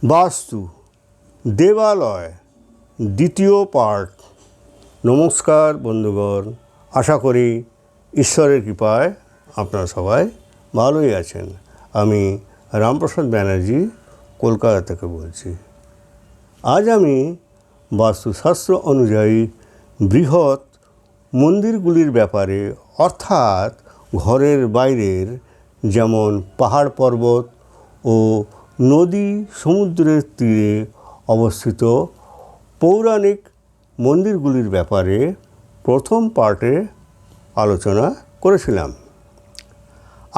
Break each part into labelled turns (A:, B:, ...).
A: বাস্তু দেবালয় দ্বিতীয় পার্ট। নমস্কার বন্ধুগণ, আশা করি ঈশ্বরের কৃপায় আপনারা সবাই ভালোই আছেন। আমি রামপ্রসাদ ব্যানার্জি কলকাতা থেকে বলছি। আজ আমি বাস্তুশাস্ত্র অনুযায়ী বৃহৎ মন্দিরগুলির ব্যাপারে, অর্থাৎ ঘরের বাইরের, যেমন পাহাড় পর্বত ও নদী সমুদ্রের তীরে অবস্থিত পৌরাণিক মন্দিরগুলির ব্যাপারে প্রথম পার্টে আলোচনা করেছিলাম।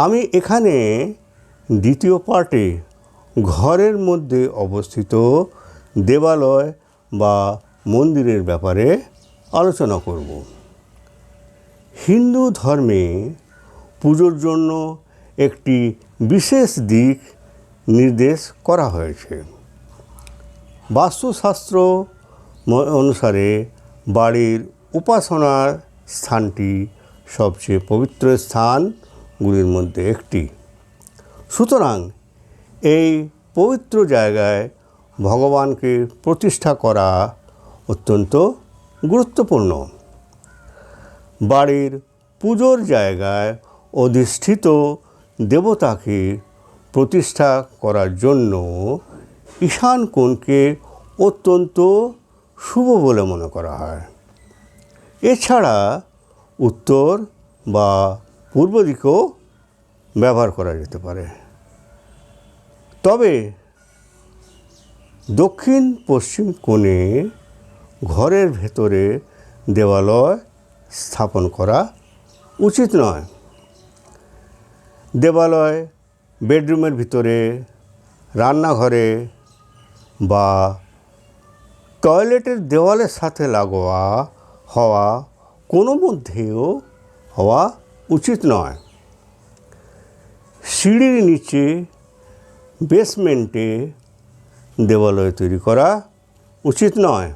A: আমি এখানে দ্বিতীয় পার্টে ঘরের মধ্যে অবস্থিত দেবালয় বা মন্দিরের ব্যাপারে আলোচনা করব। হিন্দু ধর্মে পুজোর জন্য একটি বিশেষ দিক নির্দেশ করা হয়েছে। বাস্তুশাস্ত্র অনুসারে বাড়ির উপাসনার স্থানটি সবচেয়ে পবিত্র স্থানগুলির মধ্যে একটি। সুতরাং এই পবিত্র জায়গায় ভগবানকে প্রতিষ্ঠা করা অত্যন্ত গুরুত্বপূর্ণ। বাড়ির পুজোর জায়গায় অধিষ্ঠিত দেবতাকে প্রতিষ্ঠা করার জন্য ঈশান কোণকে অত্যন্ত শুভ বলে মনে করা হয়। এছাড়া উত্তর বা পূর্ব দিকেও ব্যবহার করা যেতে পারে, তবে দক্ষিণ পশ্চিম কোণে ঘরের ভেতরে দেবালয় স্থাপন করা উচিত নয়। দেবালয় বেডরুমের ভিতরে, রান্নাঘরে বা টয়লেটের দেওয়ালের সাথে লাগোয়া হওয়া কোনো মধ্যেও হওয়া উচিত নয়। সিঁড়ির নিচে বেসমেন্টে দেবালয় তৈরি করা উচিত নয়।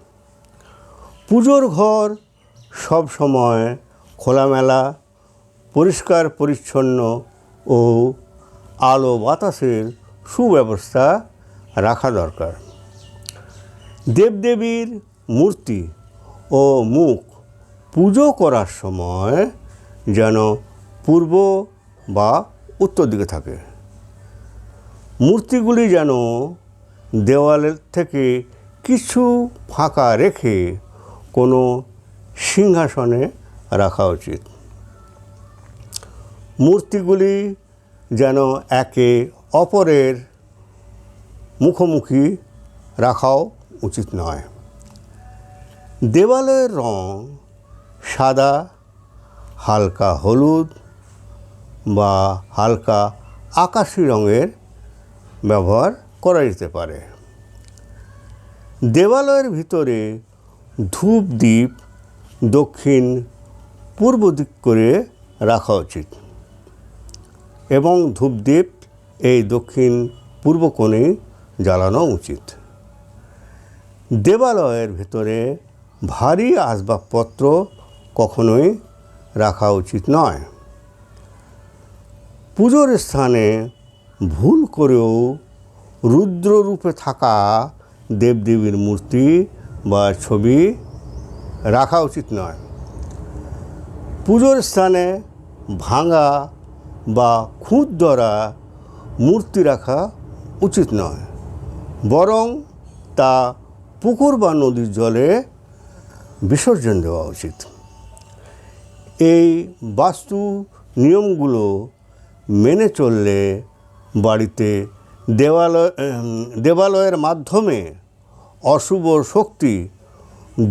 A: পুজোর ঘর সব সময় খোলামেলা, পরিষ্কার পরিচ্ছন্ন ও আলো বাতাসের সুব্যবস্থা রাখা দরকার। দেবদেবীর মূর্তি ও মুখ পুজো করার সময় যেন পূর্ব বা উত্তর দিকে থাকে। মূর্তিগুলি যেন দেওয়ালের থেকে কিছু ফাঁকা রেখে কোনো সিংহাসনে রাখা উচিত। মূর্তিগুলি যেন একে অপরের মুখোমুখি রাখাও উচিত নয়। দেওয়ালের রং সাদা, হালকা হলুদ বা হালকা আকাশি রঙের ব্যবহার করা যেতে পারে। দেবালয়ের ভিতরে ধূপ দ্বীপ দক্ষিণ পূর্ব দিক করে রাখা উচিত এবং ধূপদীপ এই দক্ষিণ পূর্ব কোণে জ্বালানো উচিত। দেবালয়ের ভিতরে ভারী আসবাবপত্র কখনোই রাখা উচিত নয়। পুজোর স্থানে ভুল করেও রুদ্ররূপে থাকা দেবদেবীর মূর্তি বা ছবি রাখা উচিত নয়। পুজোর স্থানে ভাঙা বা খুঁত ধরা মূর্তি রাখা উচিত নয়, বরং তা পুকুর বা নদীর জলে বিসর্জন দেওয়া উচিত। এই বাস্তু নিয়মগুলো মেনে চললে বাড়িতে দেবালয়ের মাধ্যমে অশুভ শক্তি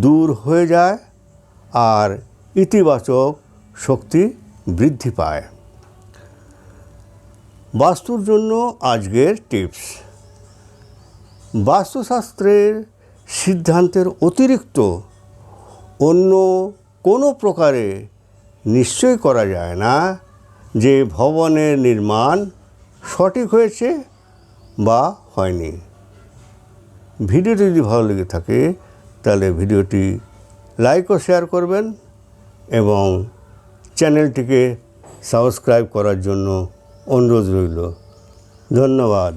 A: দূর হয়ে যায় আর ইতিবাচক শক্তি বৃদ্ধি পায়। বাস্তুর জন্য আজকের টিপস। বাস্তুশাস্ত্রের সিদ্ধান্তের অতিরিক্ত অন্য কোনো প্রকারে নিশ্চয় করা যায় না যে ভবনের নির্মাণ সঠিক হয়েছে বা হয়নি। ভিডিওটি যদি ভালো লেগে থাকে তাহলে ভিডিওটি লাইক ও শেয়ার করবেন এবং চ্যানেলটিকে সাবস্ক্রাইব করার জন্য অনুরোধ রইল। ধন্যবাদ।